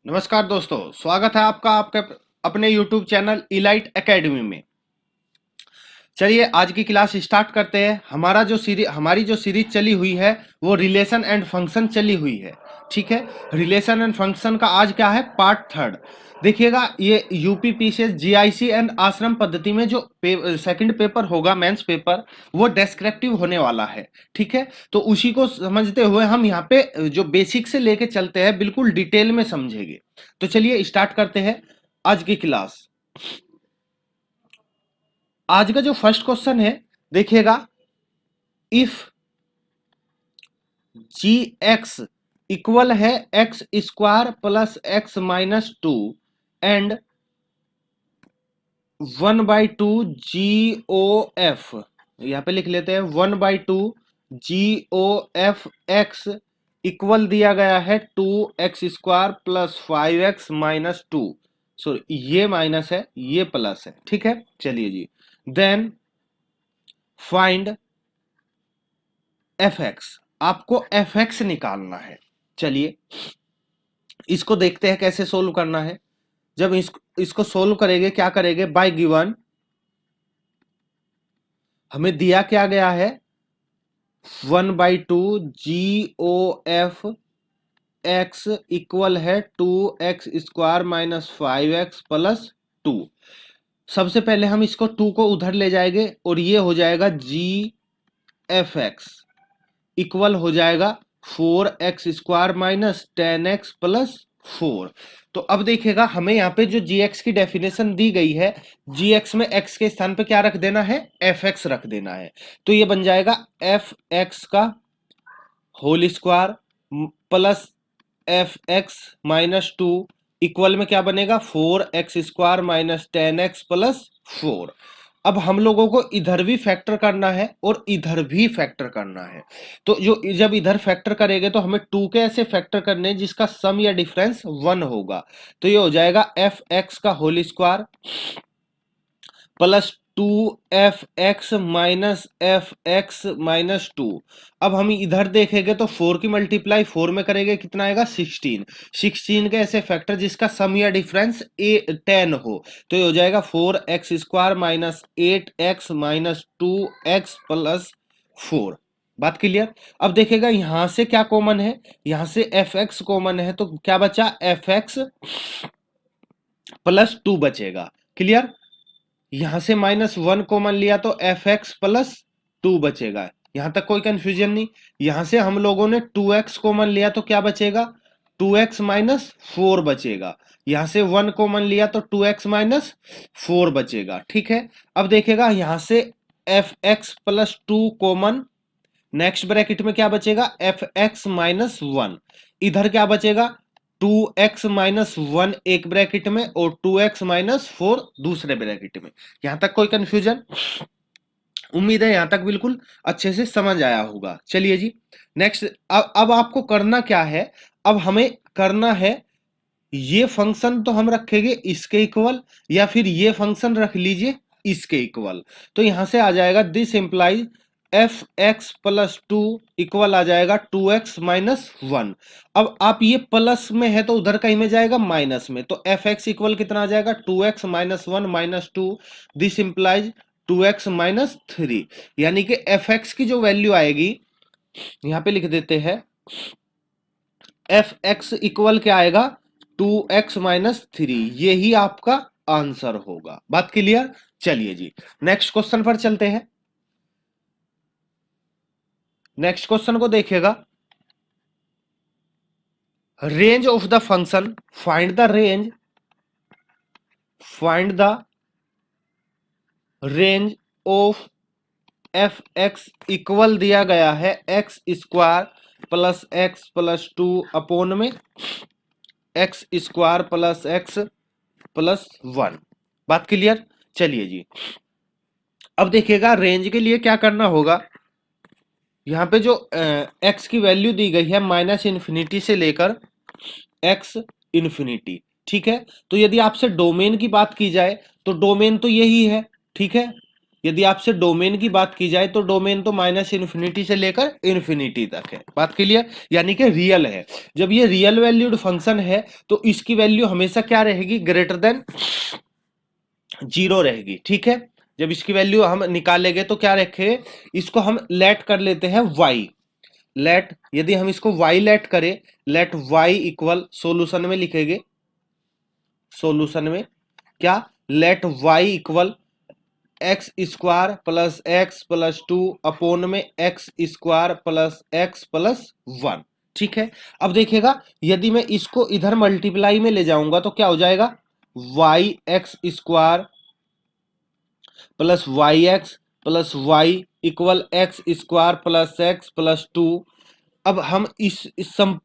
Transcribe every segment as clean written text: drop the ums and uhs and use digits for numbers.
नमस्कार दोस्तों, स्वागत है आपका आपके अपने YouTube चैनल इलाइट एकेडमी में। चलिए आज की क्लास स्टार्ट करते हैं। हमारी जो सीरीज चली हुई है वो रिलेशन एंड फंक्शन चली हुई है। ठीक है, रिलेशन एंड फंक्शन का आज क्या है, पार्ट थर्ड। देखिएगा, ये यूपीपीसीएस जीआईसी एंड आश्रम पद्धति में जो सेकंड पेपर होगा, मेंस पेपर, वो डेस्क्रिप्टिव होने वाला है। ठीक है, तो उसी को समझते हुए हम यहाँ पे जो बेसिक से लेके चलते हैं, बिल्कुल डिटेल में समझेंगे। तो चलिए स्टार्ट करते हैं आज की क्लास। आज का जो फर्स्ट क्वेश्चन है, देखिएगा, इफ जी एक्स इक्वल है X square plus X minus two and 1/2 G O F, यहां पे लिख लेते हैं 1/2 G O F x equal दिया गया है 2x² प्लस 5x-2। सॉरी, ये माइनस है, ये प्लस है। ठीक है, चलिए जी, देन फाइंड एफ एक्स। आपको एफ एक्स निकालना है। चलिए इसको देखते हैं कैसे सोल्व करना है। जब इसको सोल्व करेंगे, क्या करेंगे, बाय गिवन हमें दिया क्या गया है, 1/2 G O F x equal है 2x² माइनस 5x प्लस 2। सबसे पहले हम इसको 2 को उधर ले जाएंगे और ये हो जाएगा जी एफ एक्स इक्वल हो जाएगा 4x² माइनस 10x प्लस 4। तो अब देखिएगा, हमें यहाँ पे जो gx की डेफिनेशन दी गई है, gx में x के स्थान पे क्या रख देना है, fx रख देना है। तो ये बन जाएगा fx का whole square plus fx-2 equal में क्या बनेगा, 4x² माइनस 10x प्लस 4। अब हम लोगों को इधर भी फैक्टर करना है और इधर भी फैक्टर करना है। तो जो जब इधर फैक्टर करेंगे तो हमें 2 के ऐसे फैक्टर करने हैं जिसका सम या डिफरेंस 1 होगा। तो ये हो जाएगा एफ एक्स का whole square plus 2f(x) minus f(x-2)। अब हम इधर देखेंगे तो 4 की मल्टीप्लाई 4 में करेंगे, कितना आएगा, 16। 16 के ऐसे फैक्टर जिसका सम या डिफरेंस 10 हो, तो ये हो जाएगा 4x² minus 8x minus 2x plus 4। बात क्लियर। अब देखेगा यहां से क्या कॉमन है, यहां से fx कॉमन है, तो क्या बचा, fx प्लस 2 बचेगा। क्लियर। यहां से -1 कॉमन लिया तो fx प्लस 2 बचेगा। यहां तक कोई कंफ्यूजन नहीं। यहां से हम लोगों ने 2x कॉमन लिया तो क्या बचेगा, 2x माइनस 4 बचेगा। यहां से 1 कॉमन लिया तो 2x माइनस 4 बचेगा। ठीक है, अब देखेगा यहां से fx plus 2 common, next bracket में क्या बचेगा, fx माइनस 1। इधर क्या बचेगा, 2x-1 एक ब्रैकेट में और 2x-4 दूसरे ब्रैकेट में। यहां तक कोई कंफ्यूजन, उम्मीद है यहां तक बिल्कुल अच्छे से समझ आया होगा। चलिए जी, नेक्स्ट। अब आपको करना क्या है, अब हमें करना है, ये फंक्शन तो हम रखेंगे इसके इक्वल, या फिर ये फंक्शन रख लीजिए इसके इक्वल। तो यहां से आ जाएगा, this implies f x plus 2 equal आ जाएगा 2x माइनस 1। अब आप ये प्लस में है तो उधर कहीं में जाएगा माइनस में, तो एफ एक्स इक्वल कितना आ जाएगा, 2x minus 1 minus 2। This implies 2x minus 3। यानी कि एफ एक्स की जो वैल्यू आएगी, यहां पे लिख देते हैं, एफ एक्स इक्वल क्या आएगा, 2x माइनस 3। यही आपका आंसर होगा। बात क्लियर। चलिए जी, नेक्स्ट क्वेश्चन पर चलते हैं। नेक्स्ट क्वेश्चन को देखिएगा, range of the function, find the range of F x equal दिया गया है x² plus x plus 2 upon में x² प्लस x प्लस 1। बात क्लियर। चलिए जी, अब देखिएगा रेंज के लिए क्या करना होगा। यहां पे जो x की वैल्यू दी गई है -∞ से लेकर x∞। ठीक है, तो यदि आपसे डोमेन की बात की जाए तो डोमेन तो यही है। ठीक है, यदि आपसे डोमेन की बात की जाए तो डोमेन तो माइनस इन्फिनिटी से लेकर इन्फिनिटी तक है। बात क्लियर, यानी कि रियल है। जब ये रियल वैल्यूड फंक्शन है तो इसकी वैल्यू हमेशा क्या रहेगी, ग्रेटर देन 0 रहेगी। ठीक है, जब इसकी वैल्यू हम निकालेंगे तो क्या रखें, इसको हम लेट कर लेते हैं y। लेट, यदि हम इसको y लेट करें, लेट y इक्वल, सोल्यूशन में लिखेंगे, सोल्यूशन में क्या, let y equal x square plus x plus 2 upon में x square plus x plus 1। ठीक है, अब देखिएगा यदि मैं इसको इधर मल्टीप्लाई में ले जाऊंगा तो क्या हो जाएगा, Y X square plus Y X plus Y equal x square plus x plus 2। अब हम इस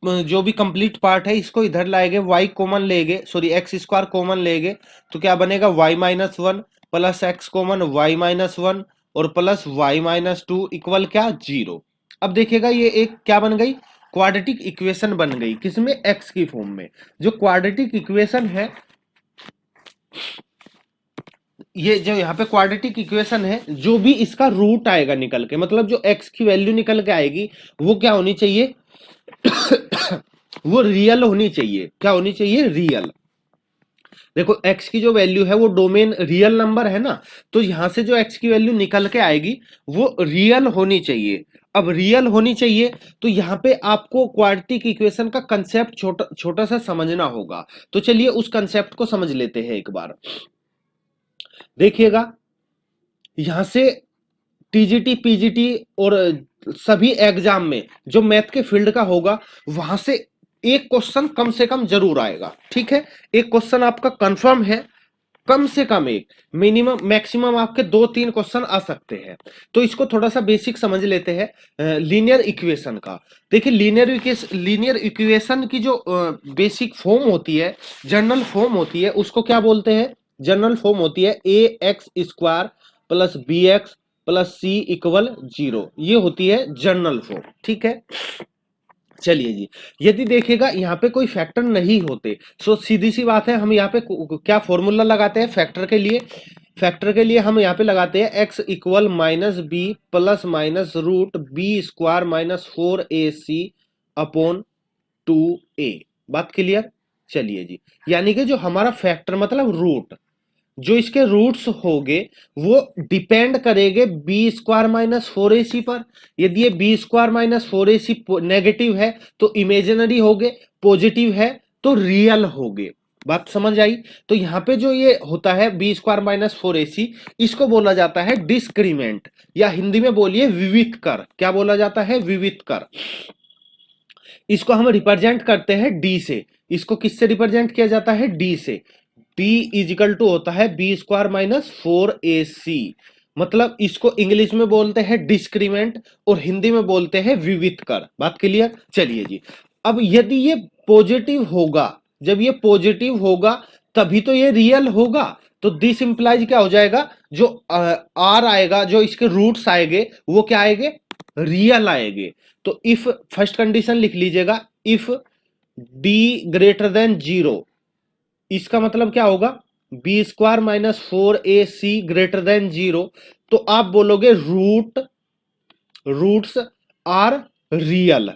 जो भी कंप्लीट पार्ट है इसको इधर लाएंगे, y कॉमन लेंगे, सॉरी एक्स स्क्वायर कॉमन लेंगे तो क्या बनेगा, y minus 1 plus x common y minus 1 और प्लस y माइनस 2 इक्वल क्या, 0। अब देखिएगा ये एक क्या बन गई, क्वाड्रेटिक इक्वेशन बन गई, किसमें, x की फॉर्म में। जो क्वाड्रेटिक इक्वेशन है, ये जो यहाँ पे क्वाड्रेटिक इक्वेशन है, जो भी इसका रूट आएगा निकल के, मतलब जो x की वैल्यू निकल के आएगी वो क्या होनी चाहिए वो रियल होनी चाहिए। क्या होनी चाहिए, रियल। देखो x की जो वैल्यू है वो डोमेन रियल नंबर है ना, तो यहां से जो x की वैल्यू निकल के आएगी वो रियल होनी चाहिए। अब रियल होनी चाहिए तो यहां पे आपको क्वाड्रेटिक इक्वेशन का कंसेप्ट छोटा छोटा सा समझना होगा। तो चलिए उस कंसेप्ट को समझ लेते हैं एक बार। देखिएगा यहां से टीजीटी पीजीटी और सभी एग्जाम में जो मैथ के फील्ड का होगा वहां से एक क्वेश्चन कम से कम जरूर आएगा। ठीक है, एक क्वेश्चन आपका कंफर्म है, कम से कम एक, मिनिमम मैक्सिमम आपके 2-3 क्वेश्चन आ सकते हैं। तो इसको थोड़ा सा बेसिक समझ लेते हैं लीनियर इक्वेशन का। देखिए लीनियर इक्वेशन की जो बेसिक फॉर्म होती है, जनरल फॉर्म होती है, उसको क्या बोलते हैं, जनरल फॉर्म होती है a x square plus b x plus c equal 0। ये होती है जनरल फॉर्म। ठीक है, चलिए जी, यदि देखेगा यहाँ पे कोई फैक्टर नहीं होते तो सीधी सी बात है, हम यहाँ पे क्या फॉर्मूला लगाते हैं फैक्टर के लिए, फैक्टर के लिए हम यहाँ पे लगाते हैं x equal minus B plus minus root B square minus 4ac upon 2a। बात क्लियर, चलिए जी, यानी कि जो हमारा फैक्टर मतलब रूट, जो इसके रूट्स होंगे वो डिपेंड करेंगे बी स्क्वायर माइनस 4ac पर। यदि ये B square minus 4ac negative है तो इमेजिनरी होंगे, पॉजिटिव है तो रियल होंगे। बात समझ आई। तो यहां पे जो ये होता है बी स्क्वायर माइनस 4ac, इसको बोला जाता है डिस्क्रीमेंट, या हिंदी में बोलिए विवित कर। क्या बोला जाता है, विवित कर। इसको हम रिप्रेजेंट करते हैं डी से। इसको किससे रिप्रेजेंट किया जाता है, डी से। डी इजिकल टू होता है बी स्क्वायर माइनस 4ac, मतलब इसको इंग्लिश में बोलते हैं डिस्क्रीमेंट और हिंदी में बोलते हैं विवित कर। बात क्लियर, चलिए जी। अब यदि ये पॉजिटिव होगा, जब ये पॉजिटिव होगा तभी तो ये रियल होगा। तो दिस इंप्लाइज क्या हो जाएगा, जो आर आएगा, जो इसके रूट्स आएंगे वो क्या आएंगे, रियल आएंगे। तो इफ, फर्स्ट कंडीशन लिख लीजिएगा, इफ डी ग्रेटर देन 0, इसका मतलब क्या होगा, B square minus 4ac greater than 0, तो आप बोलोगे roots are real,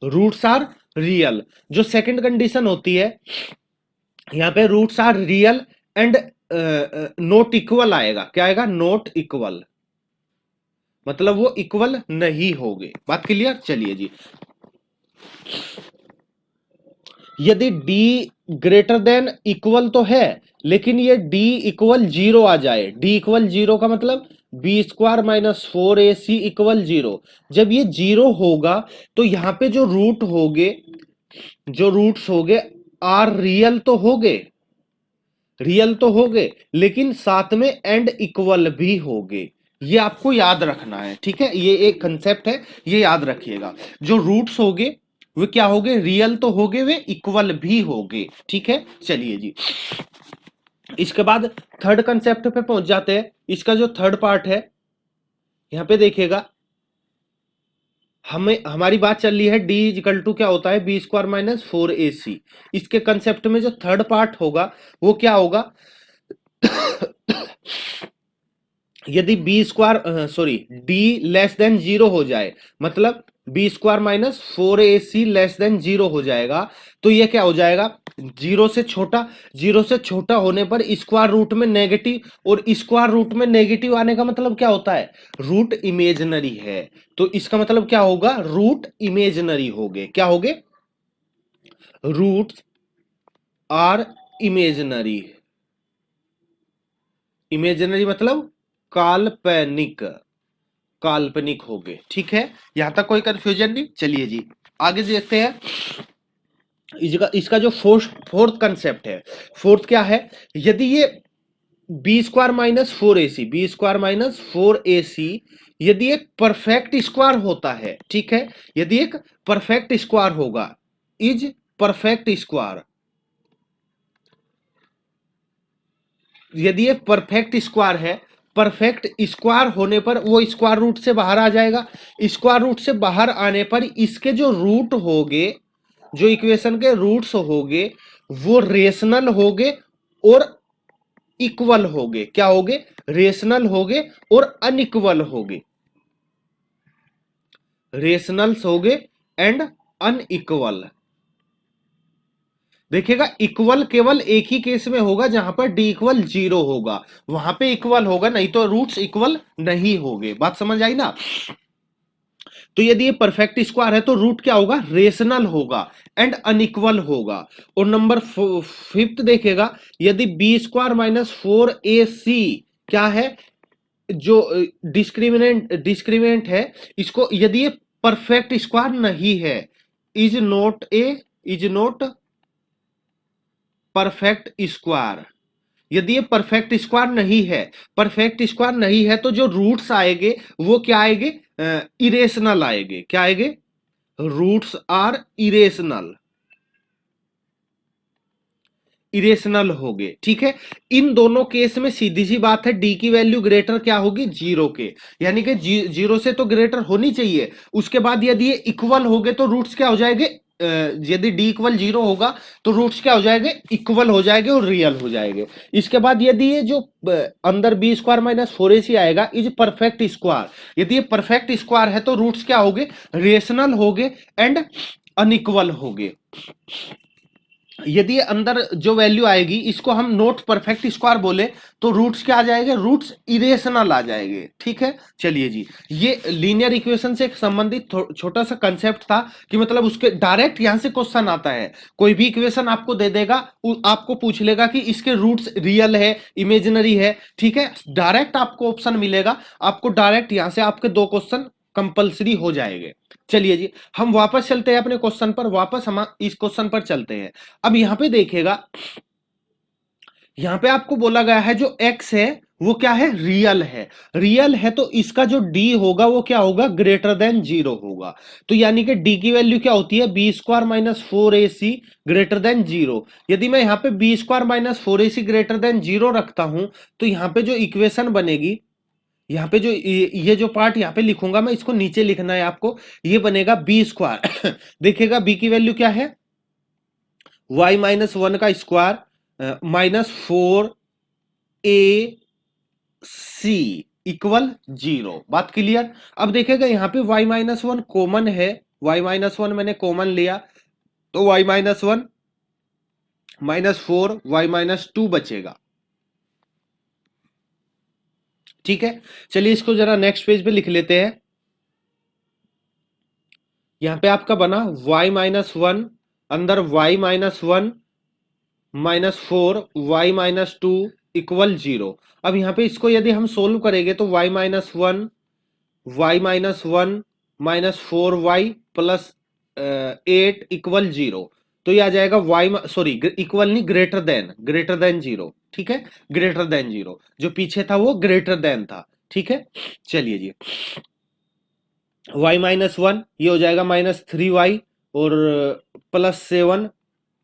roots are real. जो सेकंड कंडीशन होती है यहां पे roots are real and not equal आएगा। क्या आएगा, नॉट इक्वल, मतलब वो इक्वल नहीं होंगे। बात क्लियर, चलिए जी। यदि d ग्रेटर देन इक्वल तो है, लेकिन ये d इक्वल 0 आ जाए, d इक्वल 0 का मतलब B square minus 4ac equal 0। जब ये 0 होगा तो यहां पे जो रूट होगे, जो रूट्स होगे आर रियल तो होगे, रियल तो होगे, लेकिन साथ में एंड इक्वल भी होगे। ये आपको याद रखना है। ठीक है, ये एक कंसेप्ट है, ये याद रखिएगा। जो रूट्स होगे वे क्या होगे, रियल तो होगे, वे इक्वल भी होगे। ठीक है, चलिए जी। इसके बाद थर्ड कंसेप्ट पे पहुंच जाते हैं। इसका जो थर्ड पार्ट है यहां पे देखिएगा, हमें हमारी बात चल रही है डी इक्वल टू क्या होता है, बी स्क्वायर माइनस 4ac। इसके कंसेप्ट में जो थर्ड पार्ट होगा वो क्या होगा यदि B square sorry D less than zero हो जाए, मतलब B square minus 4ac less than zero हो जाएगा, तो ये क्या हो जाएगा, जीरो से छोटा, जीरो से छोटा होने पर स्क्वायर रूट में नेगेटिव, और स्क्वायर रूट में नेगेटिव आने का मतलब क्या होता है, रूट इमेजनरी है, तो इसका मतलब क्या होगा, रूट इमेजनरी होगे, क्या होगे, रूट आर इमेजनरी, इमेजनरी मतलब काल्पनिक, काल्पनिक हो गए, ठीक है, यहां तक कोई कंफ्यूजन नहीं। चलिए जी आगे देखते हैं। इसका जो फोर्थ फोर्थ कंसेप्ट है, फोर्थ क्या है, यदि ये B square minus 4ac, B square minus 4ac यदि एक परफेक्ट स्क्वायर होता है, ठीक है, यदि एक परफेक्ट स्क्वायर होगा, इज परफेक्ट स्क्वायर, यदि ये परफेक्ट स्क्वायर है, परफेक्ट स्क्वायर होने पर वो स्क्वायर रूट से बाहर आ जाएगा, स्क्वायर रूट से बाहर आने पर इसके जो रूट होंगे, जो इक्वेशन के रूट्स होंगे वो रेशनल होंगे और इक्वल होंगे, क्या होंगे, रेशनल होंगे और अनइक्वल होंगे, रेशनल्स होंगे एंड अनइक्वल। देखिएगा इक्वल केवल एक ही केस में होगा जहां पर डी इक्वल जीरो होगा, वहां पे इक्वल होगा, नहीं तो रूट्स इक्वल नहीं होंगे, बात समझ आई ना। तो यदि ये परफेक्ट स्क्वायर है तो रूट क्या होगा, रेशनल होगा एंड अनइक्वल होगा। और नंबर फिफ्थ देखेगा, यदि बी स्क्वायर माइनस 4ac क्या है, जो डिस्क्रिमिनेंट है, इसको यदि ये परफेक्ट स्क्वायर नहीं है, इज नॉट परफेक्ट स्क्वायर, यदि ये परफेक्ट स्क्वायर नहीं है, परफेक्ट स्क्वायर नहीं है तो जो रूट्स आएंगे वो क्या आएंगे, इरेशनल आएंगे, क्या आएंगे, रूट्स आर इरेशनल, इरेशनल हो गए, ठीक है। इन दोनों केस में सीधी सी बात है, डी की वैल्यू ग्रेटर क्या होगी, जीरो के, यानी कि जीरो से तो ग्रेटर होनी चाहिए, उसके बाद यदि ये इक्वल हो गए तो रूट्स क्या हो जाएंगे, यदि डी इक्वल जीरो होगा तो रूट्स क्या हो जाएंगे, इक्वल हो जाएंगे और रियल हो जाएंगे। इसके बाद यदि ये जो अंदर बी स्क्वायर माइनस 4ac आएगा इज परफेक्ट स्क्वायर, यदि ये परफेक्ट स्क्वायर है तो रूट्स क्या हो गए, रेशनल हो गए एंड अनइक्वल हो गए। यदि अंदर जो वैल्यू आएगी इसको हम नोट परफेक्ट स्क्वायर बोले तो रूट्स क्या आ जाएंगे, रूट्स इरेशनल आ जाएंगे, ठीक है। चलिए जी ये लीनियर इक्वेशन से संबंधित छोटा सा कंसेप्ट था कि मतलब उसके डायरेक्ट यहां से क्वेश्चन आता है, कोई भी इक्वेशन आपको दे देगा, आपको पूछ लेगा कि इसके रूट्स रियल है इमेजिनरी है, ठीक है, डायरेक्ट आपको ऑप्शन मिलेगा, आपको डायरेक्ट यहां से आपके दो क्वेश्चन कंपलसरी हो जाएंगे। चलिए जी हम वापस चलते हैं अपने क्वेश्चन पर, वापस हम इस क्वेश्चन पर चलते हैं। अब यहां पे देखिएगा, यहां पे आपको बोला गया है जो x है वो क्या है, रियल है, रियल है तो इसका जो d होगा वो क्या होगा, ग्रेटर देन जीरो होगा, तो यानी कि d की वैल्यू क्या होती है, B square minus 4ac greater than zero. यदि मैं यहां पे B square minus 4ac greater than zero रखता हूं तो यहां पे जो इक्वेशन बनेगी, यहाँ पे जो ये जो पार्ट यहाँ पे लिखूंगा मैं, इसको नीचे लिखना है आपको, ये बनेगा बी स्क्वायर देखिएगा बी की वैल्यू क्या है, y माइनस वन का square minus 4ac equal zero, बात क्लियर। अब देखिएगा यहाँ पे y माइनस वन कॉमन है, y माइनस वन मैंने कॉमन लिया तो y minus one minus 4 y minus 2 बचेगा, ठीक है। चलिए इसको जरा नेक्स्ट पेज पे लिख लेते हैं। यहां पे आपका बना y माइनस वन, अंदर y minus one minus 4 y minus 2 equal zero. अब यहां पे इसको यदि हम सोल्व करेंगे तो y minus one, Y minus one minus 4y plus 8 equal zero, तो ये आ जाएगा y सॉरी इक्वल नहीं, ग्रेटर देन जीरो, ठीक है, ग्रेटर देन जीरो, जो पीछे था वो ग्रेटर देन था, ठीक है। चलिए जी y माइनस वन ये हो जाएगा माइनस 3y और प्लस 7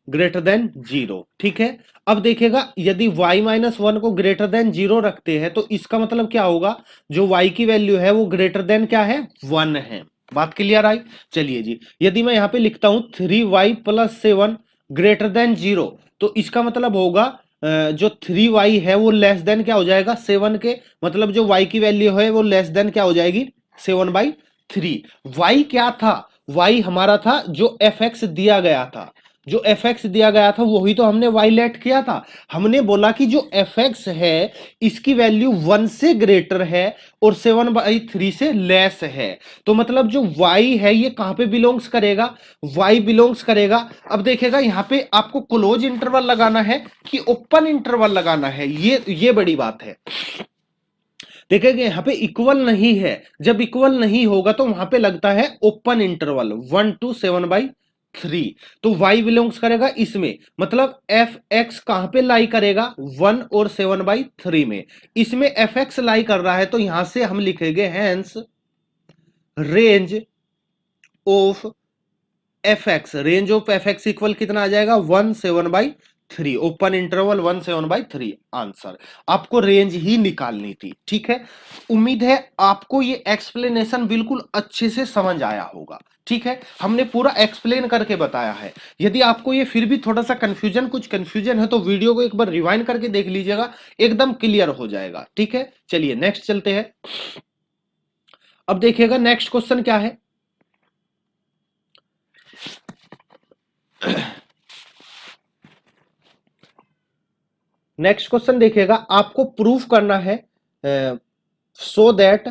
ग्रेटर देन जीरो, ठीक है। अब देखिएगा यदि y माइनस वन को ग्रेटर देन जीरो रखते हैं तो इसका मतलब क्या होगा, जो y की वैल्यू है वो ग्रेटर देन क्या है, वन है, बात क्लियर आई। चलिए जी यदि मैं यहां पे लिखता हूं 3y plus 7 greater than zero तो इसका मतलब होगा जो 3y है वो लेस देन क्या हो जाएगा 7 के, मतलब जो y की वैल्यू है वो लेस देन क्या हो जाएगी 7/3। y क्या था, y हमारा था जो fx दिया गया था, जो fx दिया गया था वही तो हमने y लेट किया था। हमने बोला कि जो fx है इसकी वैल्यू 1 से ग्रेटर है और 7/3 से लेस है, तो मतलब जो y है ये कहां पे बिलोंग्स करेगा, y बिलोंग्स करेगा। अब देखेगा यहां पे आपको क्लोज इंटरवल लगाना है कि ओपन इंटरवल लगाना है, ये बड़ी बात है। देखेंगे यहां पे इक्वल नहीं है, जब इक्वल नहीं होगा तो वहां पे लगता है ओपन इंटरवल 1 to 7/3, तो y बिलोंग्स करेगा इसमें, मतलब एफ एक्स कहां पे लाई करेगा 1 और 7/3 में, इसमें एफ एक्स लाई कर रहा है, तो यहां से हम लिखेंगे hence range of F X, range of F x equal कितना आ जाएगा 1/7/3, ओपन इंटरवल 1/7/3 आंसर। आपको रेंज ही निकालनी थी, ठीक है। उम्मीद है आपको ये एक्सप्लेनेशन बिल्कुल अच्छे से समझ आया होगा, ठीक है। हमने पूरा एक्सप्लेन करके बताया है। यदि आपको ये फिर भी थोड़ा सा कुछ कंफ्यूजन है तो वीडियो को एक बार रिवाइंड करके देख लीजिएगा, एकदम क्लियर हो जाएगा, ठीक है। चलिए नेक्स्ट चलते हैं। अब देखिएगा नेक्स्ट क्वेश्चन क्या है। नेक्स्ट क्वेश्चन देखिएगा, आपको प्रूफ करना है सो दैट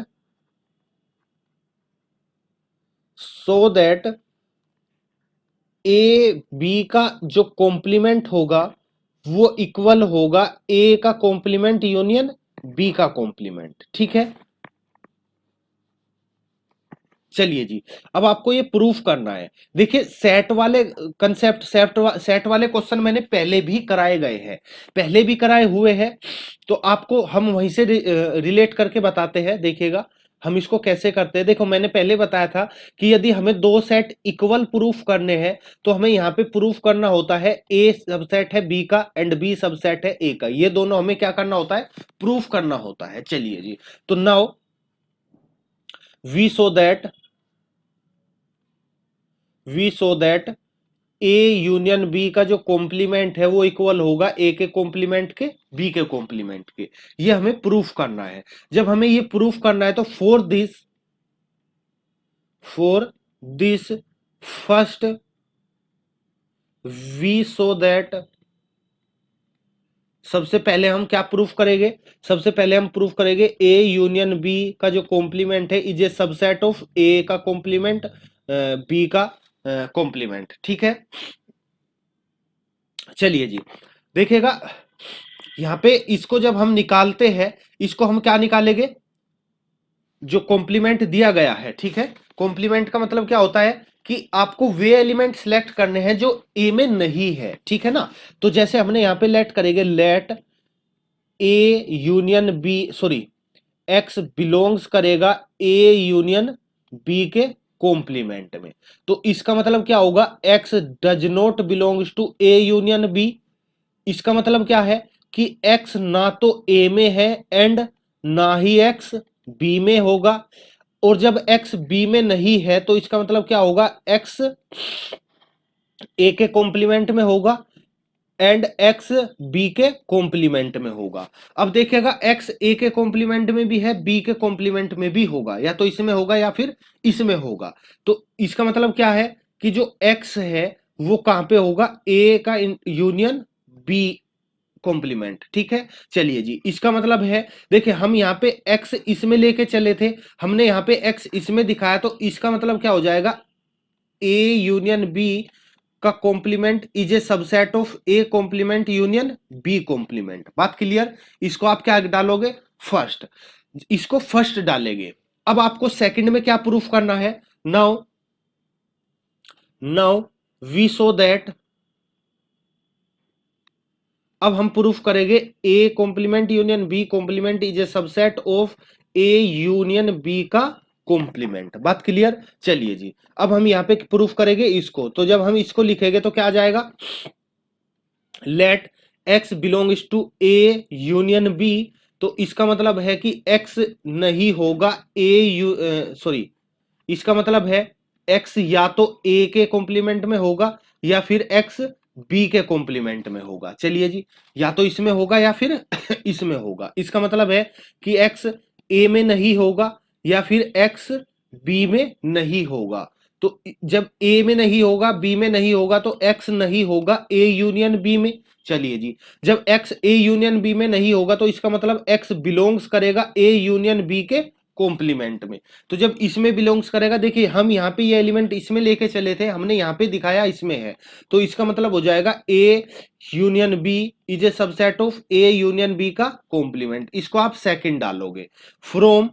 ए बी का जो कॉम्प्लीमेंट होगा वो इक्वल होगा ए का कॉम्प्लीमेंट यूनियन बी का कॉम्प्लीमेंट, ठीक है। चलिए जी, अब आपको ये प्रूफ करना है। देखिए सेट वाले कंसेप्ट, सेट वाले क्वेश्चन मैंने पहले भी कराए गए हैं, पहले भी कराए हुए हैं, तो आपको हम वहीं से रिलेट करके बताते हैं। देखिएगा हम इसको कैसे करते हैं। देखो मैंने पहले बताया था कि यदि हमें दो सेट इक्वल प्रूफ करने हैं तो हमें यहाँ पे प्रूफ करना होता है ए सबसेट है बी का एंड बी सबसेट है ए का, ये दोनों हमें क्या करना होता है प्रूफ करना होता है। चलिए जी, तो now we show that A union B का जो कॉम्प्लीमेंट है वो इक्वल होगा ए के कॉम्प्लीमेंट के बी के कॉम्प्लीमेंट के, ये हमें प्रूफ करना है। जब हमें ये प्रूफ करना है तो for this first we show that, सबसे पहले हम क्या प्रूफ करेंगे, सबसे पहले हम प्रूफ करेंगे ए यूनियन बी का जो कॉम्प्लीमेंट है इज ए सबसेट ऑफ ए का कॉम्प्लीमेंट बी का कॉम्प्लीमेंट, ठीक है। चलिए जी, देखिएगा यहां पे इसको जब हम निकालते हैं, इसको हम क्या निकालेंगे, जो कॉम्प्लीमेंट दिया गया है, ठीक है। कॉम्प्लीमेंट का मतलब क्या होता है कि आपको वे एलिमेंट सिलेक्ट करने हैं जो ए में नहीं है, ठीक है ना। तो जैसे हमने यहां पे लेट करेंगे, let A union B, sorry X belongs करेगा ए यूनियन बी के कॉम्प्लीमेंट में, तो इसका मतलब क्या होगा X does not belongs to A union B. इसका मतलब क्या है कि x ना तो a में है एंड ना ही x b में होगा, और जब x b में नहीं है तो इसका मतलब क्या होगा x a के कॉम्प्लीमेंट में होगा एंड x b के कॉम्प्लीमेंट में होगा। अब देखिएगा x a के कॉम्प्लीमेंट में भी है, b के कॉम्प्लीमेंट में भी होगा, या तो इसमें होगा या फिर इसमें होगा। तो इसका मतलब क्या है कि जो x है वो कहां पे होगा a का यूनियन b कॉम्प्लीमेंट, ठीक है। चलिए जी, इसका मतलब है देखिए हम यहाँ पे x इसमें लेके चले थे, हमने यहाँ पे x इसमें दिखाया, तो इसका मतलब क्या हो जाएगा a यूनियन b का complement is a subset of A complement union B complement. बात क्लियर। इसको आप क्या डालोगे फर्स्ट, इसको फर्स्ट डालेंगे। अब आपको सेकंड में क्या प्रूफ करना है, नाउ वी सो दैट, अब हम प्रूफ करेंगे A complement union B complement is a subset of A union B का कॉम्प्लीमेंट। बात क्लियर। चलिए जी, अब हम यहां पे प्रूफ करेंगे इसको, तो जब हम इसको लिखेंगे तो क्या आ जाएगा, let X belongs to A union B, तो इसका मतलब है कि एक्स नहीं होगा सॉरी, इसका मतलब है एक्स या तो ए के कॉम्प्लीमेंट में होगा या फिर एक्स बी के कॉम्प्लीमेंट में होगा। चलिए जी, या तो इसमें होगा या फिर इसमें होगा। इसका मतलब है कि एक्स ए में नहीं होगा या फिर एक्स बी में नहीं होगा। तो जब ए में नहीं होगा, बी में नहीं होगा, तो एक्स नहीं होगा ए यूनियन बी में। चलिए जी, जब एक्स ए यूनियन बी में नहीं होगा तो इसका मतलब एक्स बिलोंग्स करेगा ए यूनियन बी के कॉम्प्लीमेंट में। तो जब इसमें बिलोंग्स करेगा, देखिए हम यहाँ पे ये एलिमेंट इसमें लेके चले थे, हमने यहाँ पे दिखाया इसमें है, तो इसका मतलब हो जाएगा A union B is a subset of A union B का कॉम्प्लीमेंट। इसको आप सेकंड डालोगे, फ्रॉम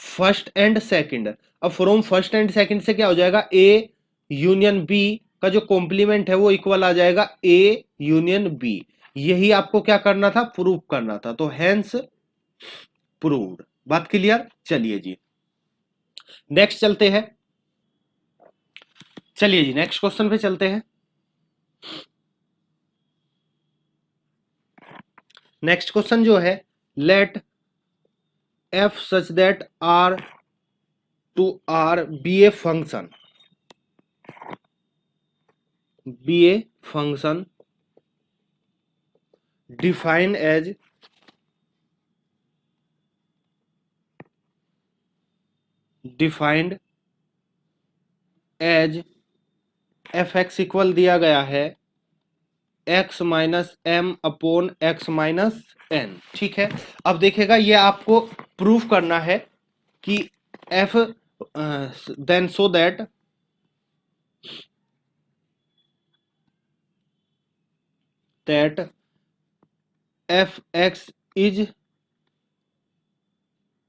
फर्स्ट एंड सेकंड। अब फ्रॉम फर्स्ट एंड सेकंड से क्या हो जाएगा, ए यूनियन बी का जो कॉम्प्लीमेंट है वो इक्वल आ जाएगा ए यूनियन बी। यही आपको क्या करना था, प्रूव करना था। तो हेंस प्रूव्ड। बात क्लियर। चलिए जी नेक्स्ट चलते हैं। चलिए जी नेक्स्ट क्वेश्चन पे चलते हैं। नेक्स्ट क्वेश्चन जो है, let F such that R to R be a function, be a function defined as F x equal दिया गया है X minus M upon X minus N. ठीक है, अब देखेगा ये आपको प्रूफ करना है कि F then show that F X is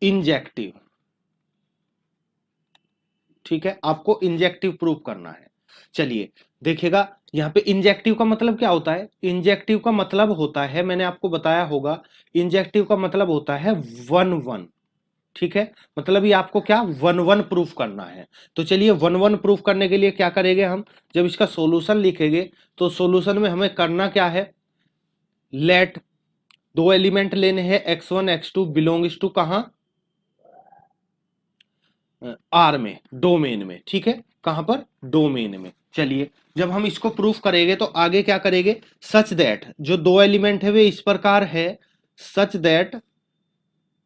injective. ठीक है, आपको इंजेक्टिव प्रूफ करना है। चलिए देखिएगा, यहाँ पे इंजेक्टिव का मतलब क्या होता है। इंजेक्टिव का मतलब होता है, मैंने आपको बताया होगा, इंजेक्टिव का मतलब होता है वन वन। ठीक है, मतलब ये आपको क्या वन वन प्रूफ करना है। तो चलिए वन वन प्रूफ करने के लिए क्या करेंगे हम, जब इसका सॉल्यूशन लिखेंगे तो सॉल्यूशन में हमें करना क्या है, लेट दो एलिमेंट लेने हैं x1 x2 बिलोंग्स टू कहां, आर में, डोमेन में। ठीक है, कहां पर, डोमेन में। चलिए जब हम इसको प्रूफ करेंगे तो आगे क्या करेंगे, सच दैट जो दो एलिमेंट है वे इस प्रकार है, such that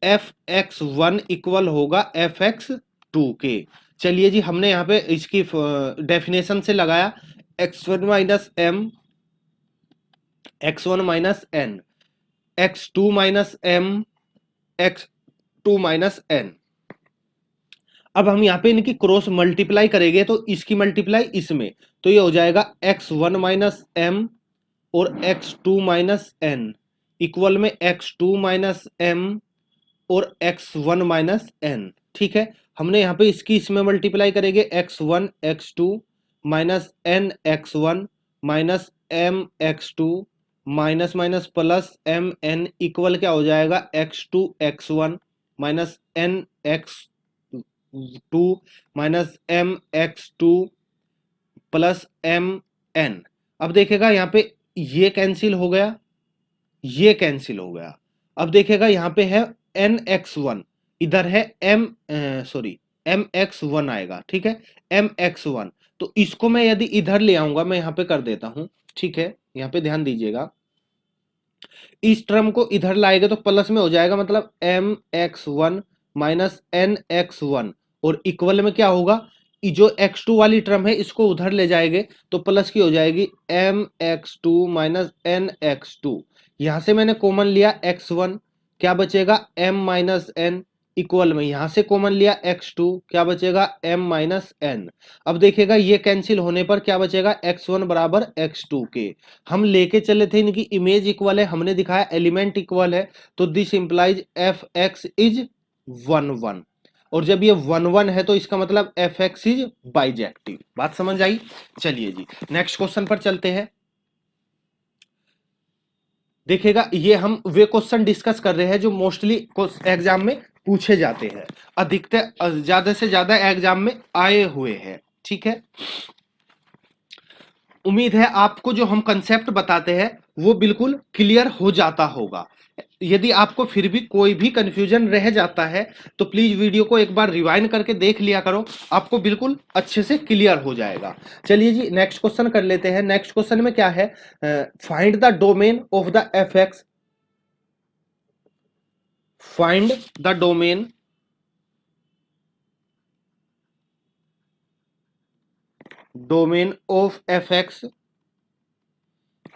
F x one equal होगा एफ एक्स टू के। चलिए जी, हमने यहाँ पे इसकी डेफिनेशन से लगाया X one minus M, X one minus N, X two minus M, X two minus N. अब हम यहाँ पे इनकी क्रॉस मल्टीप्लाई करेंगे तो इसकी मल्टीप्लाई इसमें, तो ये हो जाएगा एक्स वन माइनस एम और X two minus N equal में एक्स टू माइनस एम और एक्स वन माइनस एन। ठीक है, हमने यहाँ पे इसकी इसमें मल्टीप्लाई करेंगे X one X two minus N X one minus M X two minus minus plus M N equal क्या हो जाएगा, X two X one minus N X two minus M X two plus M N. अब देखेगा यहाँ पे ये cancel हो गया, ये कैंसिल हो गया। अब देखेगा यहाँ पे है एन एक्स वन, इधर है M sorry M X one आएगा। ठीक है, एम एक्स वन, तो इसको मैं यदि इधर ले आऊंगा, मैं यहाँ पे कर देता हूं। ठीक है, यहाँ पे ध्यान दीजिएगा, इस टर्म को इधर लाएंगे तो प्लस में हो जाएगा, मतलब M X one minus N X one और इक्वल में क्या होगा, जो एक्स टू वाली टर्म है इसको उधर ले जाएंगे तो प्लस की हो जाएगी M X two minus N X two. यहां से मैंने कॉमन लिया एक्स वन, क्या बचेगा एम माइनस एन इक्वल में यहां से कॉमन लिया एक्स टू, क्या बचेगा एम माइनस एन। अब देखिएगा ये कैंसिल होने पर क्या बचेगा, एक्स वन बराबर एक्स टू के। हम लेके चले थे इनकी इमेज इक्वल है, हमने दिखाया एलिमेंट इक्वल है, तो this implies f X is one one. और जब ये वन वन है तो इसका मतलब एफ एक्स इज बाइजेक्टिव। बात समझ आई। चलिए जी नेक्स्ट क्वेश्चन पर चलते हैं। देखिएगा ये हम वे क्वेश्चन डिस्कस कर रहे हैं जो मोस्टली एग्जाम में पूछे जाते हैं, अधिकतर ज्यादा से ज्यादा एग्जाम में आए हुए हैं। ठीक है, उम्मीद है आपको जो हम कंसेप्ट बताते हैं वो बिल्कुल क्लियर हो जाता होगा। यदि आपको फिर भी कोई भी कंफ्यूजन रह जाता है तो प्लीज वीडियो को एक बार रिवाइंड करके देख लिया करो, आपको बिल्कुल अच्छे से क्लियर हो जाएगा। चलिए जी नेक्स्ट क्वेश्चन कर लेते हैं। नेक्स्ट क्वेश्चन में क्या है, find the domain of the F x, find the domain of F x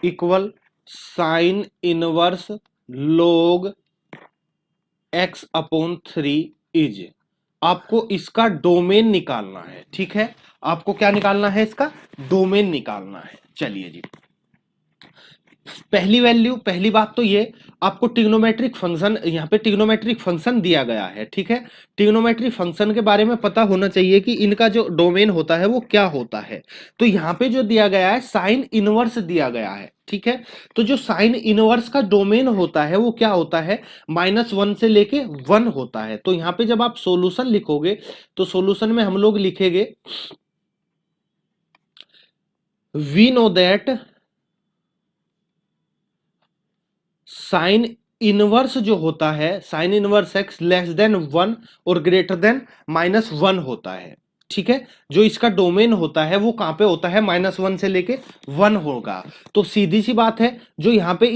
equal sine inverse log x upon 3 is, आपको इसका डोमेन निकालना है। ठीक है, आपको क्या निकालना है, इसका डोमेन निकालना है। चलिए जी, पहली बात तो ये, आपको ट्रिग्नोमेट्रिक फंक्शन, यहाँ पे ट्रिग्नोमेट्रिक फंक्शन दिया गया है। ठीक है, ट्रिग्नोमेट्रिक फंक्शन के बारे में पता होना चाहिए कि इनका जो डोमेन होता है वो क्या होता है। तो यहाँ पे जो दिया गया है साइन इनवर्स दिया गया है। ठीक है, तो जो साइन इनवर्स का डोमेन होता है वो क्या होता है, -1 से लेके 1 होता है। तो यहाँ पे जब आप सोल्यूशन लिखोगे तो सोल्यूशन में हम लोग लिखेंगे we know that sine inverse जो होता है, sine inverse X less than 1 और ग्रेटर देन -1 होता है। ठीक है, जो इसका डोमेन होता है वो कहां पे होता है, -1 से लेके 1 होगा। तो सीधी सी बात है, जो यहाँ पे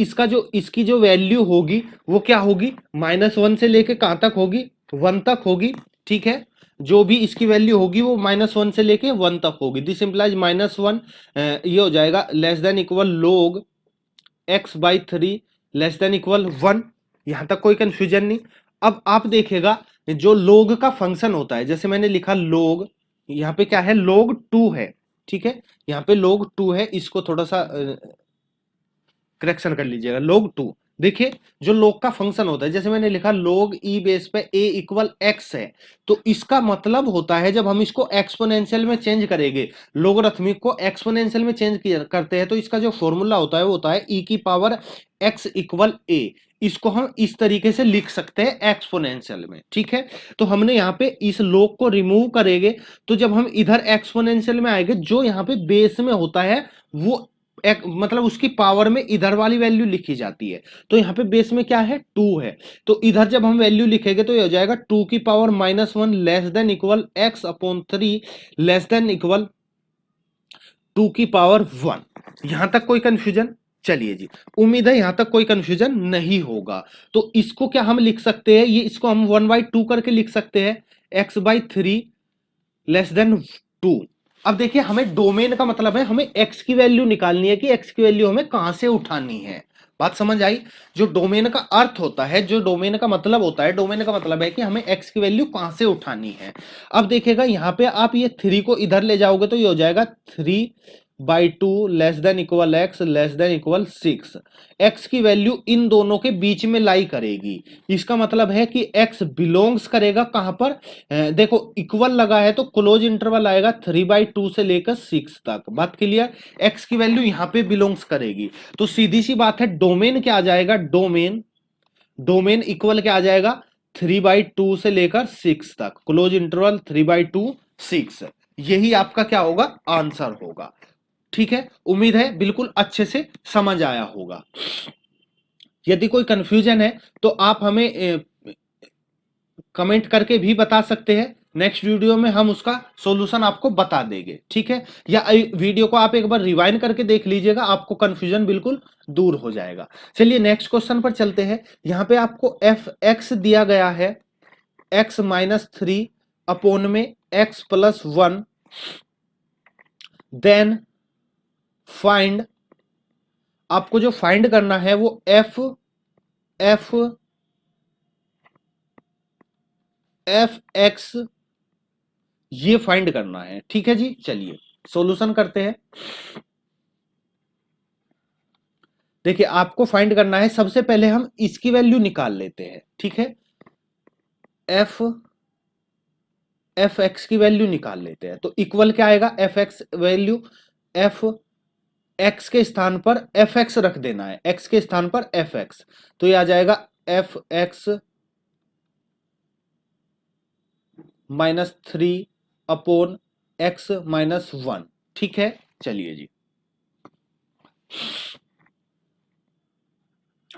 इसकी जो वैल्यू होगी वो क्या होगी, -1 से लेके कहां तक होगी, 1 तक होगी। ठीक है, जो भी इसकी वैल्यू होगी वो -1 से लेके 1 तक होगी। दिस इंप्लाइज -1, ये हो जाएगा less than equal log x/3 less than equal 1। यहां तक कोई कंफ्यूजन नहीं। अब आप देखिएगा जो log का फंक्शन होता है, जैसे मैंने लिखा log, यहां पे क्या है, log 2 है। ठीक है, यहां पे log 2 है, इसको थोड़ा सा करेक्शन कर लीजिएगा। log 2, देखिए जो log का फंक्शन होता है, जैसे मैंने लिखा log e बेस पे a इक्वल x है, तो इसका मतलब होता है जब हम इसको एक्सपोनेंशियल में चेंज करेंगे, लोगरिथमिक को एक्सपोनेंशियल में चेंज करते हैं, तो इसका जो फॉर्मूला होता है वो होता है e की पावर x इक्वल a। इसको हम इस तरीके से लिख सकते हैं एक्सपोनेंशियल में। ठीक है, तो हमने यहाँ पे इस log को रिमूव करेंगे, तो जब हम इधर एक्सपोनेंशियल में आएंगे, जो यहाँ पे बेस में होता है वो मतलब उसकी पावर में इधर वाली वैल्यू लिखी जाती है। तो यहाँ पे बेस में क्या है, 2 है, तो इधर जब हम वैल्यू लिखेंगे तो ये हो जाएगा 2 की power -1 less than equal x upon 3 less than equal 2 की पावर 1। यहां तक कोई कंफ्यूजन, चलिए जी, उम्मीद है यहां तक कोई कंफ्यूजन नहीं होगा। तो इसको क्या हम लिख सकते हैं, ये इसको हम 1/2 करके लिख सकते हैं, x/3 लेस देन 2। अब देखिए, हमें डोमेन का मतलब है हमें x की वैल्यू निकालनी है कि x की वैल्यू हमें कहां से उठानी है। बात समझ आई। जो डोमेन का अर्थ होता है, जो डोमेन का मतलब होता है, डोमेन का मतलब है कि हमें x की वैल्यू कहां से उठानी है। अब देखिएगा यहां पे आप ये 3 को इधर ले जाओगे तो ये हो जाएगा 3/2 less than equal x less than equal 6। x की वैल्यू इन दोनों के बीच में लाई करेगी। इसका मतलब है कि x बिलोंग्स करेगा कहां पर, देखो इक्वल लगा है तो क्लोज इंटरवल आएगा 3/2 से लेकर 6 तक। बात क्लियर, x की वैल्यू यहां पे बिलोंग्स करेगी। तो सीधी सी बात है, डोमेन क्या आ जाएगा, डोमेन इक्वल क्या आ जाएगा, 3/2 से लेकर 6 तक, क्लोज इंटरवल 3/2 6। यही आपका क्या होगा, आंसर होगा। ठीक है, उम्मीद है बिल्कुल अच्छे से समझ आया होगा। यदि कोई कंफ्यूजन है तो आप हमें कमेंट करके भी बता सकते हैं, नेक्स्ट वीडियो में हम उसका सॉल्यूशन आपको बता देंगे। ठीक है, या वीडियो को आप एक बार रिवाइंड करके देख लीजिएगा, आपको कंफ्यूजन बिल्कुल दूर हो जाएगा। चलिए नेक्स्ट क्वेश्चन पर चलते हैं। यहां पे आपको एफ एक्स दिया गया है, x-3 अपॉन में x+1, देन फाइंड, आपको जो फाइंड करना है वो एफ एक्स ये फाइंड करना है। ठीक है जी, चलिए सॉल्यूशन करते हैं। देखिए आपको फाइंड करना है, सबसे पहले हम इसकी वैल्यू निकाल लेते हैं। ठीक है, एफ एक्स की वैल्यू निकाल लेते हैं। तो इक्वल क्या आएगा, F x value, F x के स्थान पर एफ एक्स रख देना है, एक्स के स्थान पर एफ एक्स, तो ये आ जाएगा एफ एक्स -3 अपॉन x -1। ठीक है, चलिए जी,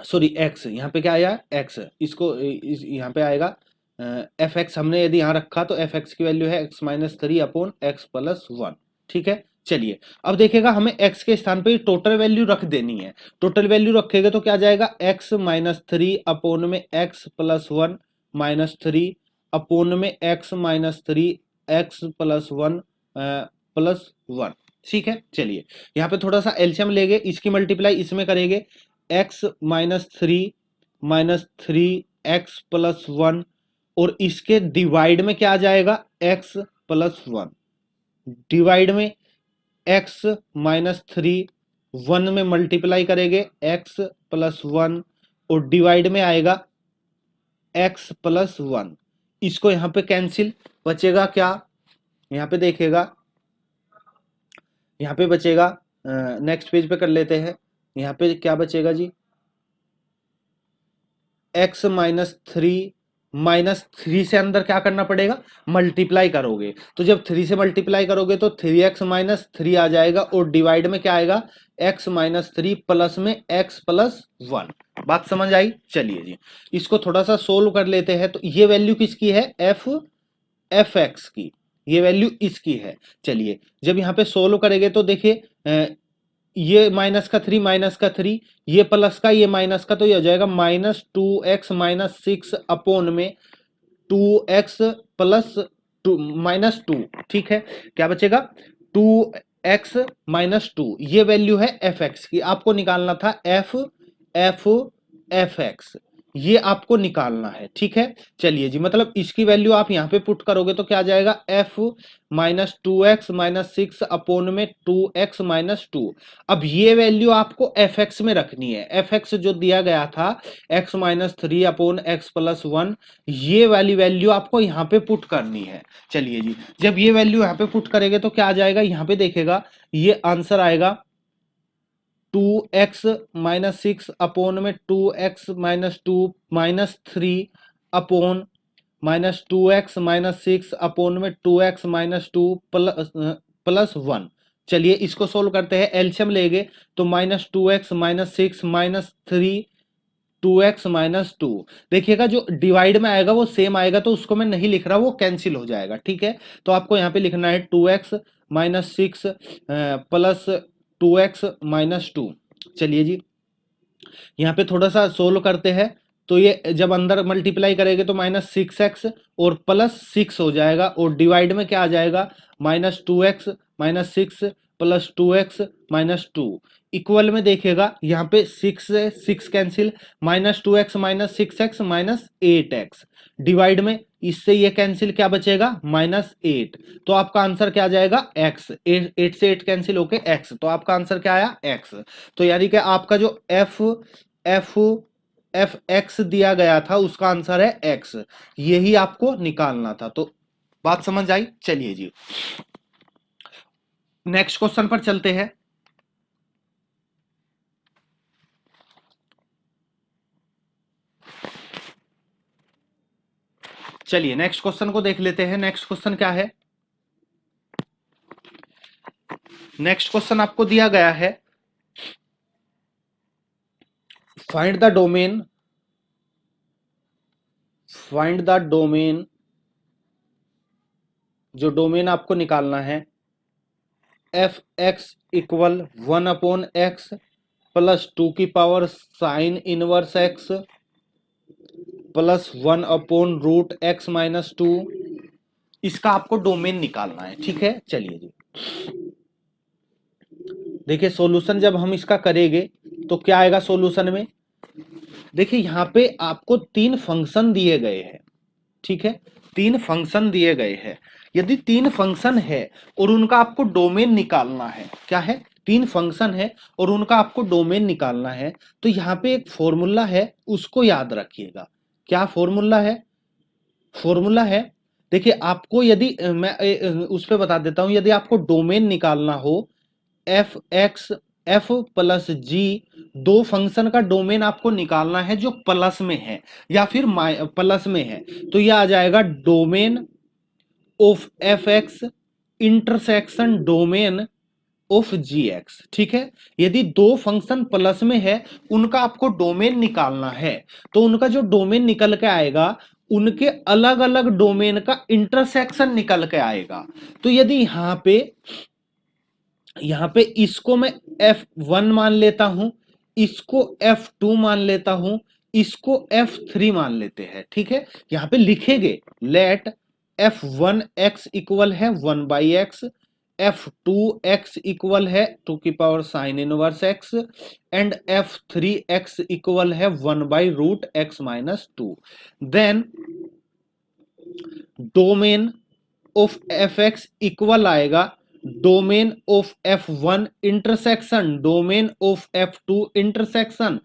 सॉरी एक्स, यहाँ पे क्या आया एक्स, इसको यहाँ पे आएगा एफ एक्स, हमने यदि यहाँ रखा तो एफ एक्स की वैल्यू है X minus three upon x plus one. ठीक है, चलिए अब देखिएगा हमें एक्स के स्थान पे टोटल वैल्यू रख देनी है। टोटल वैल्यू रखेगा तो क्या आ जाएगा एक्स माइनस थ्री अपॉन में x plus one minus three upon में x minus three x plus one plus one. ठीक है, चलिए यहाँ पे थोड़ा सा एलसीएम लेंगे, इसकी मल्टीप्लाई इसमें करेंगे, x minus three x plus one, और इसके डिवाइड में क्या आ जाएगा एक्स प्लस वन, डिवाइड में एक्स माइनस थ्री, वन में मल्टीप्लाई करेंगे एक्स प्लस वन, और डिवाइड में आएगा एक्स प्लस वन। इसको यहां पे कैंसिल, बचेगा क्या, यहां पे देखिएगा, यहां पे बचेगा, नेक्स्ट पेज पे कर लेते हैं, यहां पे क्या बचेगा जी, एक्स माइनस थ्री से अंदर क्या करना पड़ेगा, मल्टीप्लाई करोगे, तो जब थ्री से मल्टीप्लाई करोगे तो थ्री एक्स माइनस थ्री आ जाएगा, और डिवाइड में क्या आएगा एक्स माइनस थ्री प्लस में एक्स प्लस वन। बात समझ आई, चलिए जी इसको थोड़ा सा सोल्व कर लेते हैं। तो ये वैल्यू किसकी है, एफ एक्स की, ये वैल्यू इसकी है। चलिए जब यहाँ पे सोल्व करेंगे तो देखिए ये माइनस का थ्री, ये प्लस का ये माइनस का, तो ये हो जाएगा minus two x minus six upon में two x plus two minus two. ठीक है, क्या बचेगा टू एक्स माइनस टू, ये वैल्यू है एफ एक्स की, आपको निकालना था एफ एफ एफ एक्स, ये आपको निकालना है। ठीक है, चलिए जी मतलब इसकी वैल्यू आप यहां पे पुट करोगे तो क्या आ जाएगा F minus two x minus six upon में टू एक्स माइनस टू। अब ये वैल्यू आपको एफ एक्स में रखनी है, एफ एक्स जो दिया गया था x minus three upon x plus one, ये वाली वैल्यू आपको यहाँ पे पुट करनी है। चलिए जी जब ये वैल्यू यहाँ पे पुट करेंगे तो क्या आ जाएगा, यहाँ पे देखेगा ये आंसर आएगा two x minus six upon में two x minus two minus three upon minus two x minus six upon में two x minus two plus one. चलिए इसको सोल्व करते हैं, एलसीएम लेंगे तो minus two x minus six minus three two x minus two. देखिएगा जो divide में आएगा वो सेम आएगा, तो उसको मैं नहीं लिख रहा, वो कैंसिल हो जाएगा। ठीक है, तो आपको यहाँ पे लिखना है two x minus six plus two x minus two. चलिए जी यहाँ पे थोड़ा सा सोल्व करते हैं, तो ये जब अंदर मल्टीप्लाई करेंगे तो माइनस सिक्स एक्स और प्लस सिक्स हो जाएगा, और डिवाइड में क्या आ जाएगा minus two x minus six plus two x minus two. Equal में देखिएगा यहाँ पे सिक्स से six cancel, minus two x minus six X minus eight X, divide में इससे ये कैंसिल, क्या बचेगा माइनस एट, तो आपका आंसर क्या आ जाएगा एक्स, एट से एट कैंसिल होके एक्स, तो आपका आंसर क्या आया एक्स। तो यानी कि आपका जो एफ एफ एफ एक्स दिया गया था उसका आंसर है एक्स, यही आपको निकालना था। तो बात समझ आई, चलिए जी नेक्स्ट क्वेश्चन पर चलते हैं। चलिए नेक्स्ट क्वेश्चन को देख लेते हैं। नेक्स्ट क्वेश्चन क्या है, नेक्स्ट क्वेश्चन आपको दिया गया है find the domain, find the domain, जो डोमेन आपको निकालना है f x equal one upon x plus two की power sine inverse x plus one upon root x minus two, इसका आपको डोमेन निकालना है। ठीक है, चलिए जी देखिए सॉल्यूशन जब हम इसका करेंगे तो क्या आएगा सॉल्यूशन में, देखिए यहाँ पे आपको तीन फंक्शन दिए गए हैं। ठीक है, तीन फंक्शन दिए गए हैं, यदि तीन फंक्शन है और उनका आपको डोमेन निकालना है, क्या है तीन फंक्शन है और उनका आपको डोमेन निकालना है, तो यहाँ पे एक फॉर्मूला है उसको याद रखिएगा। क्या फॉर्मूला है, फॉर्मूला है देखिए आपको, यदि मैं उस पर बता देता हूं, यदि आपको डोमेन निकालना हो एफ एक्स एफ प्लस जी, दो फंक्शन का डोमेन आपको निकालना है जो प्लस में है या फिर प्लस में है, तो यह आ जाएगा domain of F X intersection domain of G X. ठीक है, यदि दो फंक्शन प्लस में है, उनका आपको डोमेन निकालना है, तो उनका जो डोमेन निकल के आएगा, उनके अलग अलग डोमेन का इंटरसेक्शन निकल के आएगा। तो यदि यहां पे इसको मैं F1 मान लेता हूं, इसको F2 मान लेता हूं, इसको F3 मान लेते हैं। ठीक है, यहां पे लिखेंगे लेट F1x इक्वल है 1/x, F2x इक्वल है 2 की power sine inverse x, and F3x equal है 1/√x-2। Then domain of Fx equal आएगा domain of F1 intersection domain of F2 intersection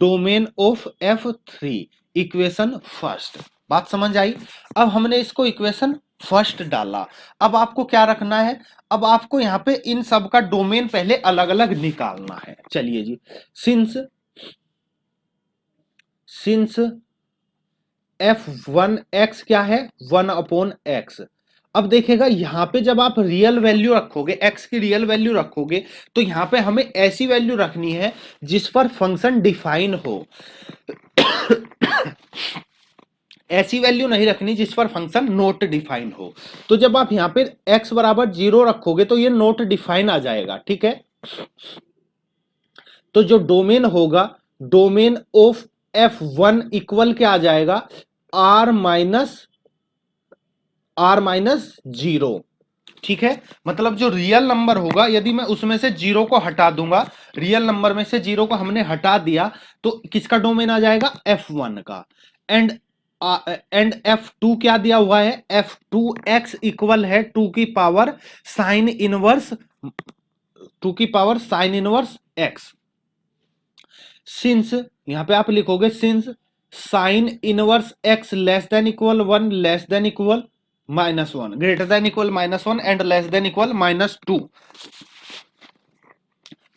domain of F3। Equation first. बात समझ आई? अब हमने इसको इक्वेशन फर्स्ट डाला। अब आपको क्या रखना है? अब आपको यहां पे इन सब का डोमेन पहले अलग अलग निकालना है। चलिए जी, सिंस F1x क्या है? 1/x। अब देखिएगा यहां पे जब आप रियल वैल्यू रखोगे, x की रियल वैल्यू रखोगे, तो यहां पे हमें ऐसी वैल्यू रखनी है जिस पर फंक्शन डिफाइन हो। ऐसी वैल्यू नहीं रखनी जिस पर फंक्शन नॉट डिफाइन हो। तो जब आप यहां पे x बराबर 0 रखोगे तो ये नॉट डिफाइन आ जाएगा। ठीक है, तो जो डोमेन होगा, डोमेन ऑफ F1 इक्वल क्या आ जाएगा? r-0। ठीक है, मतलब जो रियल नंबर होगा, यदि मैं उसमें से 0 को हटा दूंगा, रियल नंबर में से 0 को हमने हटा दिया, तो किसका डोमेन आ जाएगा? F1 का। एंड F2 क्या दिया हुआ है? F2x इक्वल है 2 की power sine inverse x। Since यहां पे आप लिखोगे since sign inverse x less than equal 1 less than equal -1 greater than equal -1 and less than equal -2।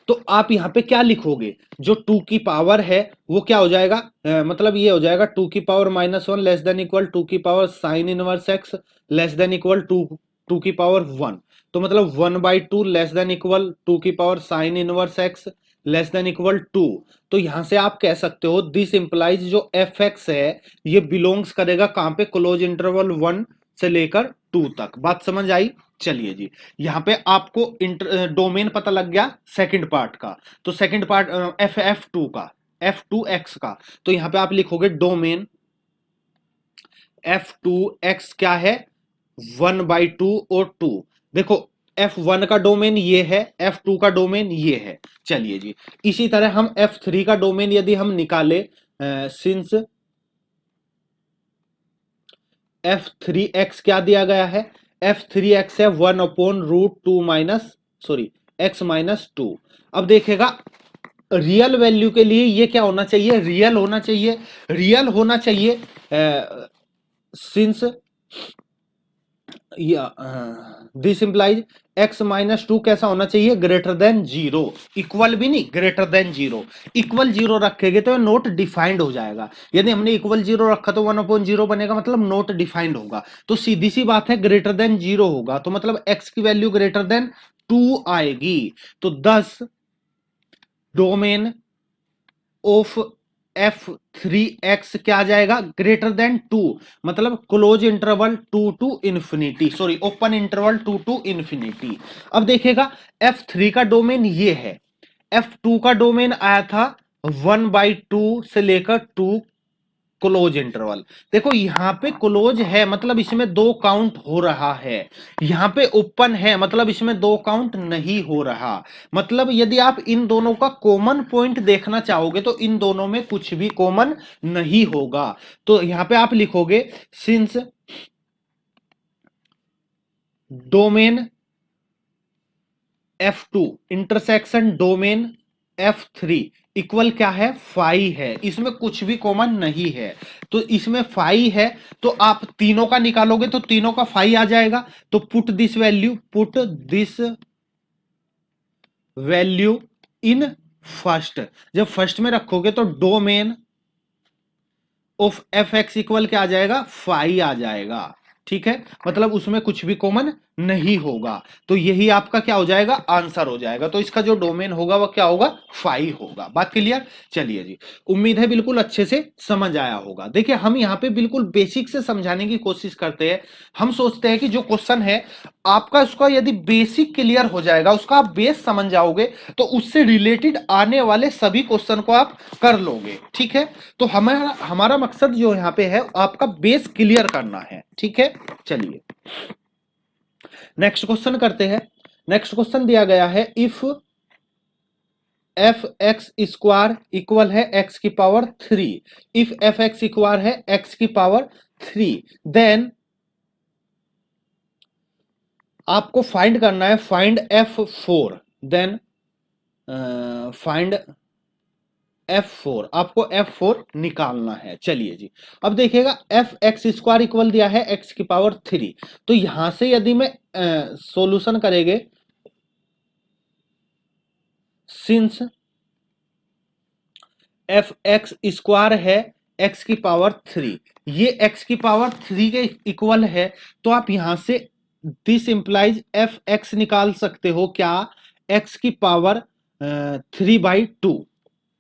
तो आप यहां पे क्या लिखोगे? जो 2 की पावर है वो क्या हो जाएगा? मतलब ये हो जाएगा 2 की पावर -1 लेस देन इक्वल 2 की power sine inverse x less than equal 2 की पावर 1। तो मतलब 1/2 लेस देन इक्वल 2 की power sine inverse x less than equal 2। तो यहां से आप कह सकते हो दिस इंप्लाइज जो fx है ये बिलोंग्स करेगा कहां पे? क्लोज इंटरवल 1 से लेकर 2 तक। बात समझ आई? चलिए जी, यहां पे आपको डोमेन पता लग गया सेकंड पार्ट का। तो सेकंड पार्ट F2 का, F2x का, तो यहां पे आप लिखोगे डोमेन F2x क्या है? 1/2 और 2। देखो F1 का डोमेन ये है, F2 का डोमेन ये है। चलिए जी, इसी तरह हम F3 का डोमेन यदि हम निकाले, सिंस F3x क्या दिया गया है? F3x है 1/√2 माइनस x-2। अब देखेगा रियल वैल्यू के लिए ये क्या होना चाहिए? रियल होना चाहिए। रियल होना चाहिए सिंस दिस इंप्लाइज x-2 कैसा होना चाहिए? Greater than 0। इक्वल भी नहीं, ग्रेटर देन 0। इक्वल 0 रखेंगे तो नोट डिफाइंड हो जाएगा। यदि हमने इक्वल 0 रखा तो 1/0 बनेगा, मतलब नोट डिफाइंड होगा। तो सीधी सी बात है, ग्रेटर देन 0 होगा, तो मतलब x की वैल्यू ग्रेटर देन 2 आएगी। तो 10 डोमेन ऑफ F3x क्या आ जाएगा? ग्रेटर देन 2, मतलब close interval 2 to infinity, open interval 2 to infinity. अब देखेगा F3 का डोमेन ये है, F2 का डोमेन आया था 1/2 से लेकर 2 क्लोज इंटरवल। देखो यहां पे क्लोज है मतलब इसमें 2 काउंट हो रहा है, यहां पे ओपन है मतलब इसमें 2 काउंट नहीं हो रहा। मतलब यदि आप इन दोनों का कॉमन पॉइंट देखना चाहोगे तो इन दोनों में कुछ भी कॉमन नहीं होगा। तो यहां पे आप लिखोगे since domain F2 intersection domain F3 equal क्या है? फाई है, इसमें कुछ भी कॉमन नहीं है। तो इसमें फाई है, तो आप तीनों का निकालोगे तो तीनों का फाई आ जाएगा। तो put this value in first. जब फर्स्ट में रखोगे तो डोमेन ऑफ Fx इक्वल क्या आ जाएगा? फाई आ जाएगा। ठीक है, मतलब उसमें कुछ भी कॉमन नहीं होगा। तो यही आपका क्या हो जाएगा, आंसर हो जाएगा। तो इसका जो डोमेन होगा वह क्या होगा, फाई होगा। बात क्लियर। चलिए जी, उम्मीद है बिल्कुल अच्छे से समझ आया होगा। देखिए हम यहाँ पे बिल्कुल बेसिक से समझाने की कोशिश करते हैं। हम सोचते हैं कि जो क्वेश्चन है आपका, उसका यदि बेसिक क्लियर हो जाएगा, उसका आप बेस समझ जाओगे, तो उससे रिलेटेड आने वाले सभी क्वेश्चन को आप कर लोगे। ठीक है, तो हमारा हमारा मकसद जो यहाँ पे है, आपका बेस क्लियर करना है। ठीक है, चलिए नेक्स्ट क्वेश्चन करते हैं। नेक्स्ट क्वेश्चन दिया गया है, if F x square equal है एक्स की power 3, if F x equal है एक्स की पावर 3, देन आपको फाइंड करना है, find F4, then find F4, आपको F4 निकालना है। चलिए जी, अब देखिएगा एफ एक्स स्क्वायर इक्वल दिया है एक्स की पावर 3, तो यहां से यदि मैं सॉल्यूशन करेंगे, सिंस एफ एक्स स्क्वायर है एक्स की पावर 3, ये एक्स की पावर 3 के इक्वल है, तो आप यहां से दिस इंप्लाइज एफ एक्स निकाल सकते हो क्या, एक्स की पावर 3/2,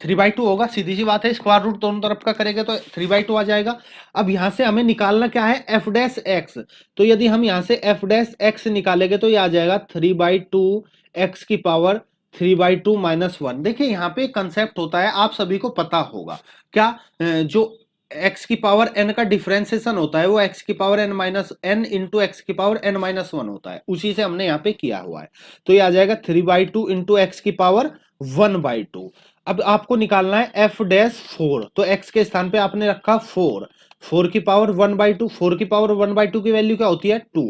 3/2 होगा, सीधी सी बात है। स्क्वायर रूट दोनों तरफ का करेंगे तो 3/2 आ जाएगा। अब यहां से हमें निकालना क्या है, एफ डैश एक्स, तो यदि हम यहां से एफ डैश एक्स निकालेंगे तो ये आ जाएगा 3/2 एक्स की पावर 3/2 -1। देखिए यहाँ पे कंसेप्ट होता है, आप सभी को पता होगा क्या, जो x की पावर n का डिफरेंशिएशन होता है वो x की पावर n इंटू एक्स की पावर n-1 होता है, उसी से हमने यहाँ पे किया हुआ है। तो ये आ जाएगा 3/2 इंटू एक्स की पावर 1/2। अब आपको निकालना है एफ डैश 4, तो x के स्थान पे आपने रखा 4, 4 की पावर 1/2, 4 की पावर 1/2 की वैल्यू क्या होती है 2,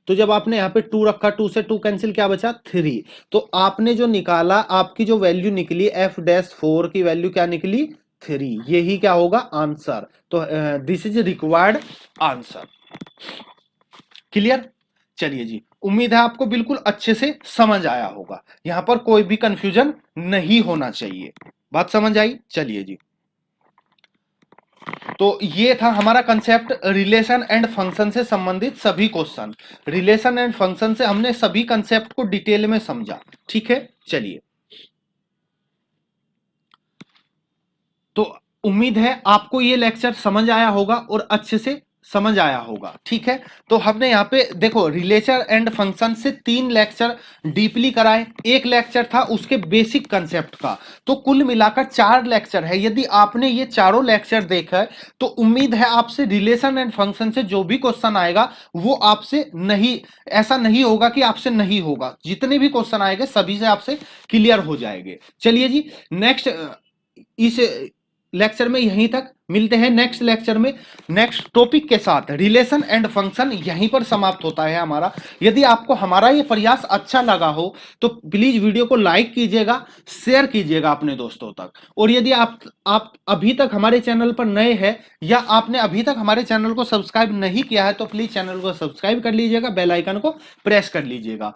तो जब आपने यहाँ पे 2 रखा, 2 से 2 कैंसिल, क्या बचा 3, तो आपने जो निकाला, आपकी जो वैल्यू निकली एफ डैश 4 की वैल्यू क्या निकली 3, यही क्या होगा आंसर। तो this is required answer. Clear. चलिए जी, उम्मीद है आपको बिल्कुल अच्छे से समझ आया होगा, यहां पर कोई भी कंफ्यूजन नहीं होना चाहिए। बात समझ आई। चलिए जी, तो ये था हमारा कंसेप्ट, रिलेशन एंड फंक्शन से संबंधित सभी क्वेश्चन। रिलेशन एंड फंक्शन से हमने सभी कंसेप्ट को डिटेल में समझा। ठीक है, चलिए, तो उम्मीद है आपको ये लेक्चर समझ आया होगा और अच्छे से समझ आया होगा। ठीक है, तो हमने यहाँ पे देखो रिलेशन एंड फंक्शन से 3 लेक्चर डीपली कराए, एक लेक्चर था उसके बेसिक कंसेप्ट का, तो कुल मिलाकर 4 लेक्चर है। यदि आपने ये चारों लेक्चर देखा है तो उम्मीद है आपसे रिलेशन एंड फंक्शन से जो भी क्वेश्चन आएगा वो आपसे नहीं, ऐसा नहीं होगा कि आपसे नहीं होगा, जितने भी क्वेश्चन आएंगे सभी से आपसे क्लियर हो जाएंगे। चलिए जी, नेक्स्ट इस लेक्चर में यहीं तक, मिलते हैं नेक्स्ट लेक्चर में नेक्स्ट टॉपिक के साथ। रिलेशन एंड फंक्शन यहीं पर समाप्त होता है हमारा। यदि आपको हमारा ये प्रयास अच्छा लगा हो तो प्लीज वीडियो को लाइक कीजिएगा, शेयर कीजिएगा अपने दोस्तों तक, और यदि आप अभी तक हमारे चैनल पर नए हैं या आपने अभी तक हमारे चैनल को सब्सक्राइब नहीं किया है तो प्लीज चैनल को सब्सक्राइब कर लीजिएगा, बेल आइकन को प्रेस कर लीजिएगा।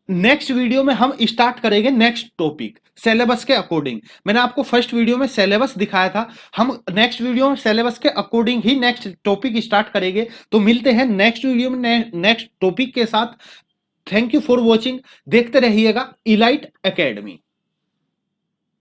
नेक्स्ट वीडियो में हम स्टार्ट करेंगे नेक्स्ट टॉपिक सिलेबस के अकॉर्डिंग। मैंने आपको फर्स्ट वीडियो में सिलेबस दिखाया था, हम नेक्स्ट वीडियो में सिलेबस के अकॉर्डिंग ही नेक्स्ट टॉपिक स्टार्ट करेंगे। तो मिलते हैं नेक्स्ट वीडियो में नेक्स्ट टॉपिक के साथ। थैंक यू फॉर वॉचिंग, देखते रहिएगा इलाइट एकेडमी।